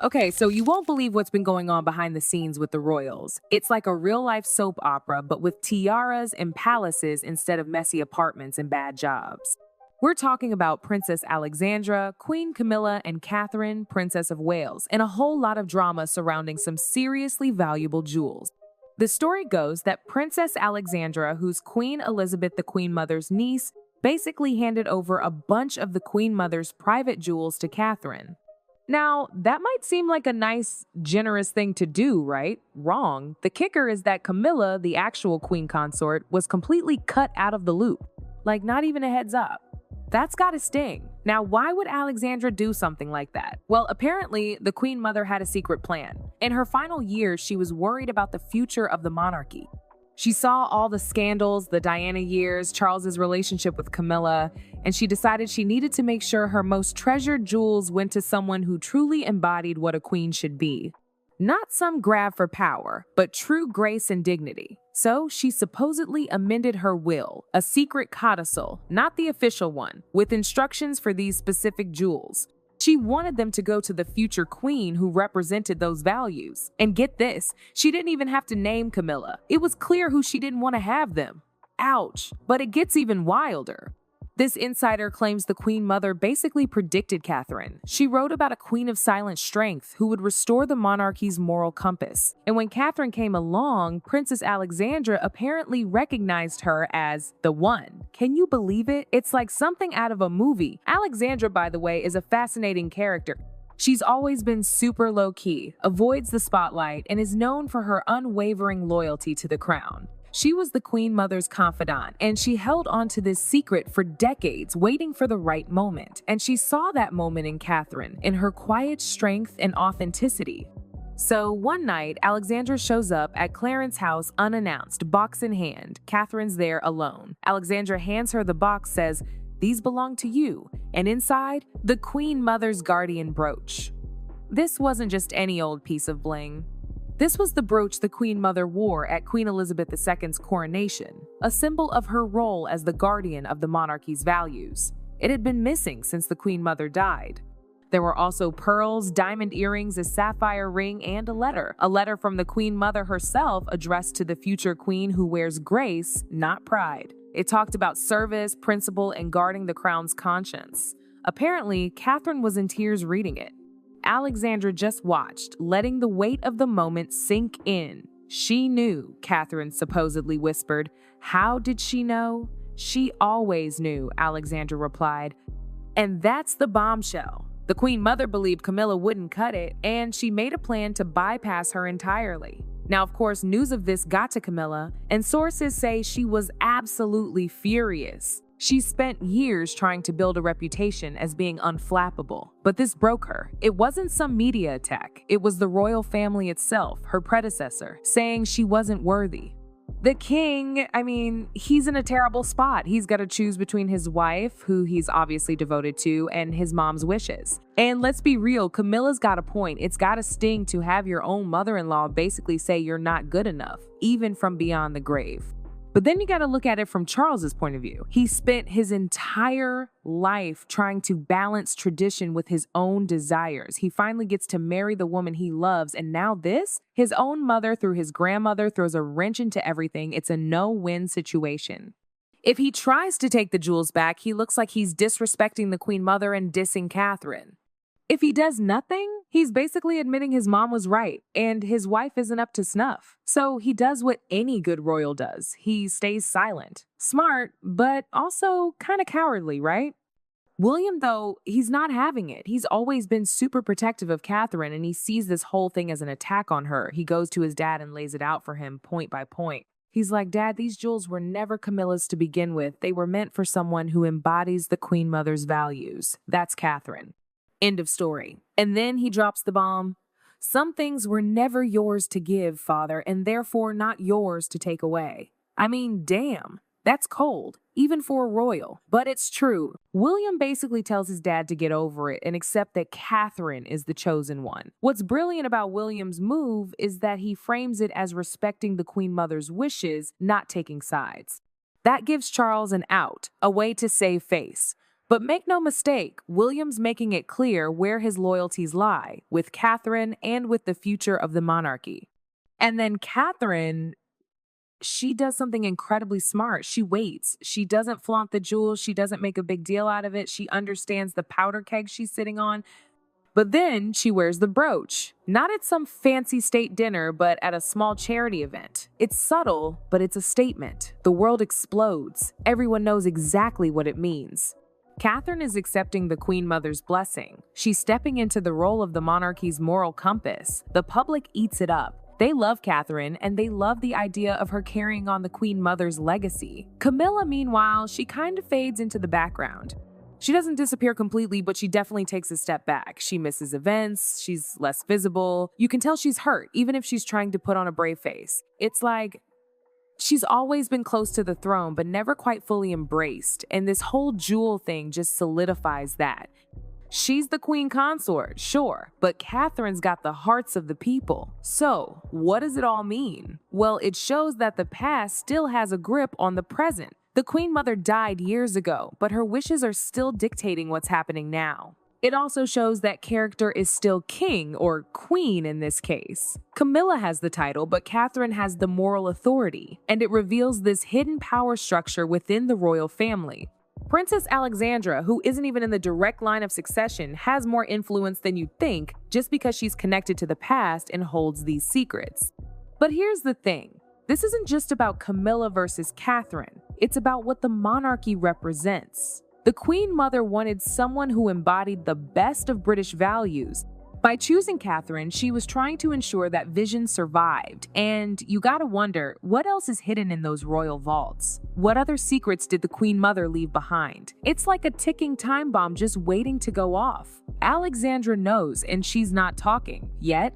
Okay, so you won't believe what's been going on behind the scenes with the royals. It's like a real life soap opera, but with tiaras and palaces instead of messy apartments and bad jobs. We're talking about Princess Alexandra, Queen Camilla, and Catherine, Princess of Wales, and a whole lot of drama surrounding some seriously valuable jewels. The story goes that Princess Alexandra, who's Queen Elizabeth the Queen Mother's niece, basically handed over a bunch of the Queen Mother's private jewels to Catherine. Now, that might seem like a nice, generous thing to do, right? Wrong. The kicker is that Camilla, the actual queen consort, was completely cut out of the loop. Like, not even a heads up. That's gotta sting. Now, why would Alexandra do something like that? Well, apparently, the Queen Mother had a secret plan. In her final years, she was worried about the future of the monarchy. She saw all the scandals, the Diana years, Charles's relationship with Camilla, and she decided she needed to make sure her most treasured jewels went to someone who truly embodied what a queen should be. Not some grab for power, but true grace and dignity. So she supposedly amended her will, a secret codicil, not the official one, with instructions for these specific jewels. She wanted them to go to the future queen who represented those values. And get this, she didn't even have to name Camilla. It was clear who she didn't want to have them. Ouch. But it gets even wilder. This insider claims the Queen Mother basically predicted Catherine. She wrote about a queen of silent strength who would restore the monarchy's moral compass. And when Catherine came along, Princess Alexandra apparently recognized her as the one. Can you believe it? It's like something out of a movie. Alexandra, by the way, is a fascinating character. She's always been super low-key, avoids the spotlight, and is known for her unwavering loyalty to the crown. She was the Queen Mother's confidant, and she held on to this secret for decades, waiting for the right moment. And she saw that moment in Catherine, in her quiet strength and authenticity. So one night, Alexandra shows up at Clarence's house unannounced, box in hand. Catherine's there alone. Alexandra hands her the box, says, "These belong to you," and inside, the Queen Mother's guardian brooch. This wasn't just any old piece of bling. This was the brooch the Queen Mother wore at Queen Elizabeth II's coronation, a symbol of her role as the guardian of the monarchy's values. It had been missing since the Queen Mother died. There were also pearls, diamond earrings, a sapphire ring, and a letter from the Queen Mother herself addressed to the future queen who wears grace, not pride. It talked about service, principle, and guarding the crown's conscience. Apparently, Catherine was in tears reading it. Alexandra just watched, letting the weight of the moment sink in. She knew, Catherine supposedly whispered. How did she know? She always knew, Alexandra replied. And that's the bombshell. The Queen Mother believed Camilla wouldn't cut it, and she made a plan to bypass her entirely. Now, of course, news of this got to Camilla, and sources say she was absolutely furious. She spent years trying to build a reputation as being unflappable, but this broke her. It wasn't some media attack. It was the royal family itself, her predecessor, saying she wasn't worthy. The king, he's in a terrible spot. He's got to choose between his wife, who he's obviously devoted to, and his mom's wishes. And let's be real, Camilla's got a point. It's got to sting to have your own mother-in-law basically say you're not good enough, even from beyond the grave. But then you got to look at it from Charles's point of view. He spent his entire life trying to balance tradition with his own desires. He finally gets to marry the woman he loves, and now this? His own mother through his grandmother throws a wrench into everything. It's a no-win situation. If he tries to take the jewels back, he looks like he's disrespecting the Queen Mother and dissing Catherine. If he does nothing, he's basically admitting his mom was right and his wife isn't up to snuff. So he does what any good royal does. He stays silent. Smart, but also kind of cowardly, right? William, though, he's not having it. He's always been super protective of Catherine, and he sees this whole thing as an attack on her. He goes to his dad and lays it out for him point by point. He's like, "Dad, these jewels were never Camilla's to begin with. They were meant for someone who embodies the Queen Mother's values. That's Catherine." End of story. And then he drops the bomb. "Some things were never yours to give, Father, and therefore not yours to take away." Damn, that's cold, even for a royal. But it's true. William basically tells his dad to get over it and accept that Catherine is the chosen one. What's brilliant about William's move is that he frames it as respecting the Queen Mother's wishes, not taking sides. That gives Charles an out, a way to save face. But make no mistake, William's making it clear where his loyalties lie, with Catherine and with the future of the monarchy. And then Catherine, she does something incredibly smart. She waits. She doesn't flaunt the jewels. She doesn't make a big deal out of it. She understands the powder keg she's sitting on. But then she wears the brooch. Not at some fancy state dinner, but at a small charity event. It's subtle, but it's a statement. The world explodes. Everyone knows exactly what it means. Catherine is accepting the Queen Mother's blessing. She's stepping into the role of the monarchy's moral compass. The public eats it up. They love Catherine, and they love the idea of her carrying on the Queen Mother's legacy. Camilla, meanwhile, she kind of fades into the background. She doesn't disappear completely, but she definitely takes a step back. She misses events, she's less visible. You can tell she's hurt, even if she's trying to put on a brave face. It's like she's always been close to the throne, but never quite fully embraced, and this whole jewel thing just solidifies that. She's the queen consort, sure, but Catherine's got the hearts of the people. So, what does it all mean? Well, it shows that the past still has a grip on the present. The Queen Mother died years ago, but her wishes are still dictating what's happening now. It also shows that character is still king, or queen in this case. Camilla has the title, but Catherine has the moral authority, and it reveals this hidden power structure within the royal family. Princess Alexandra, who isn't even in the direct line of succession, has more influence than you'd think just because she's connected to the past and holds these secrets. But here's the thing. This isn't just about Camilla versus Catherine. It's about what the monarchy represents. The Queen Mother wanted someone who embodied the best of British values. By choosing Catherine, she was trying to ensure that vision survived, and you gotta wonder, what else is hidden in those royal vaults? What other secrets did the Queen Mother leave behind? It's like a ticking time bomb just waiting to go off. Alexandra knows, and she's not talking, yet.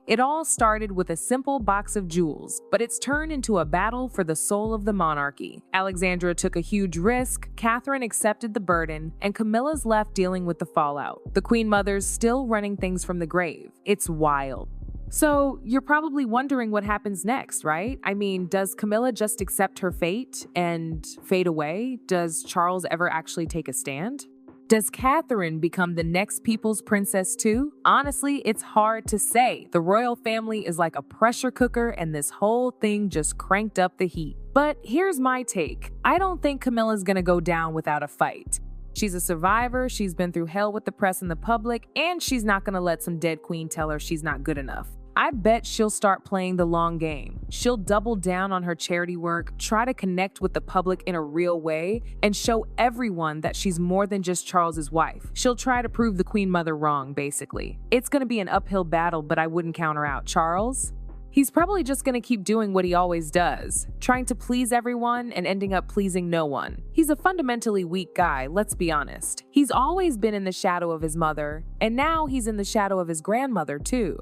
It all started with a simple box of jewels, but it's turned into a battle for the soul of the monarchy. Alexandra took a huge risk, Catherine accepted the burden, and Camilla's left dealing with the fallout. The Queen Mother's still running things from the grave. It's wild. So, you're probably wondering what happens next, right? I mean, does Camilla just accept her fate and fade away? Does Charles ever actually take a stand? Does Catherine become the next people's princess too? Honestly, it's hard to say. The royal family is like a pressure cooker, and this whole thing just cranked up the heat. But here's my take. I don't think Camilla's gonna go down without a fight. She's a survivor, she's been through hell with the press and the public, and she's not gonna let some dead queen tell her she's not good enough. I bet she'll start playing the long game. She'll double down on her charity work, try to connect with the public in a real way, and show everyone that she's more than just Charles's wife. She'll try to prove the Queen Mother wrong, basically. It's gonna be an uphill battle, but I wouldn't count her out. Charles? He's probably just gonna keep doing what he always does, trying to please everyone and ending up pleasing no one. He's a fundamentally weak guy, let's be honest. He's always been in the shadow of his mother, and now he's in the shadow of his grandmother, too.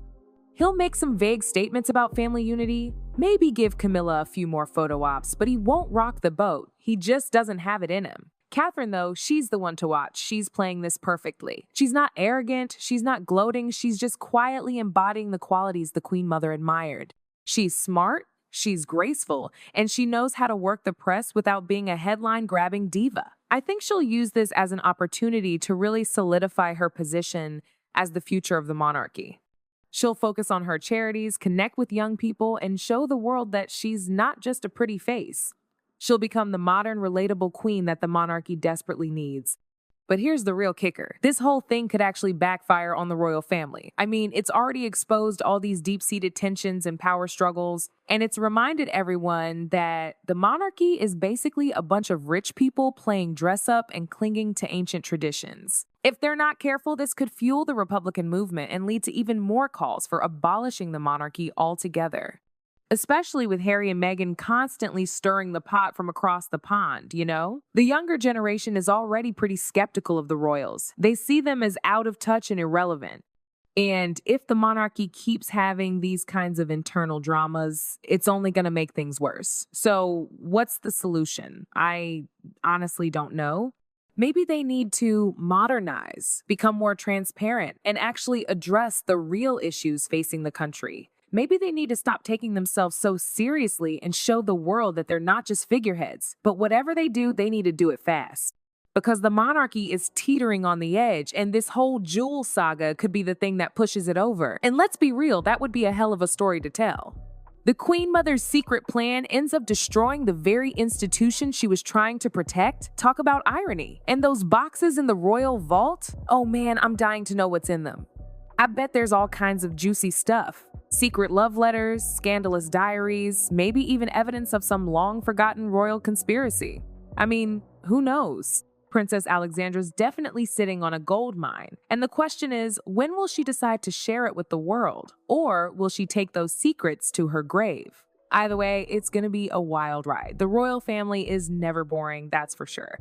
He'll make some vague statements about family unity, maybe give Camilla a few more photo ops, but he won't rock the boat. He just doesn't have it in him. Catherine, though, she's the one to watch. She's playing this perfectly. She's not arrogant, she's not gloating, she's just quietly embodying the qualities the Queen Mother admired. She's smart, she's graceful, and she knows how to work the press without being a headline-grabbing diva. I think she'll use this as an opportunity to really solidify her position as the future of the monarchy. She'll focus on her charities, connect with young people, and show the world that she's not just a pretty face. She'll become the modern, relatable queen that the monarchy desperately needs. But here's the real kicker. This whole thing could actually backfire on the royal family. I mean, it's already exposed all these deep-seated tensions and power struggles, and it's reminded everyone that the monarchy is basically a bunch of rich people playing dress-up and clinging to ancient traditions. If they're not careful, this could fuel the Republican movement and lead to even more calls for abolishing the monarchy altogether. Especially with Harry and Meghan constantly stirring the pot from across the pond, you know? The younger generation is already pretty skeptical of the royals. They see them as out of touch and irrelevant. And if the monarchy keeps having these kinds of internal dramas, it's only going to make things worse. So what's the solution? I honestly don't know. Maybe they need to modernize, become more transparent, and actually address the real issues facing the country. Maybe they need to stop taking themselves so seriously and show the world that they're not just figureheads, but whatever they do, they need to do it fast. because the monarchy is teetering on the edge, and this whole jewel saga could be the thing that pushes it over. And let's be real, that would be a hell of a story to tell. The Queen Mother's secret plan ends up destroying the very institution she was trying to protect. Talk about irony. And those boxes in the royal vault? Oh man, I'm dying to know what's in them. I bet there's all kinds of juicy stuff. Secret love letters, scandalous diaries, maybe even evidence of some long-forgotten royal conspiracy. I mean, who knows? Princess Alexandra's definitely sitting on a gold mine. And the question is, when will she decide to share it with the world? Or will she take those secrets to her grave? Either way, it's gonna be a wild ride. The royal family is never boring, that's for sure.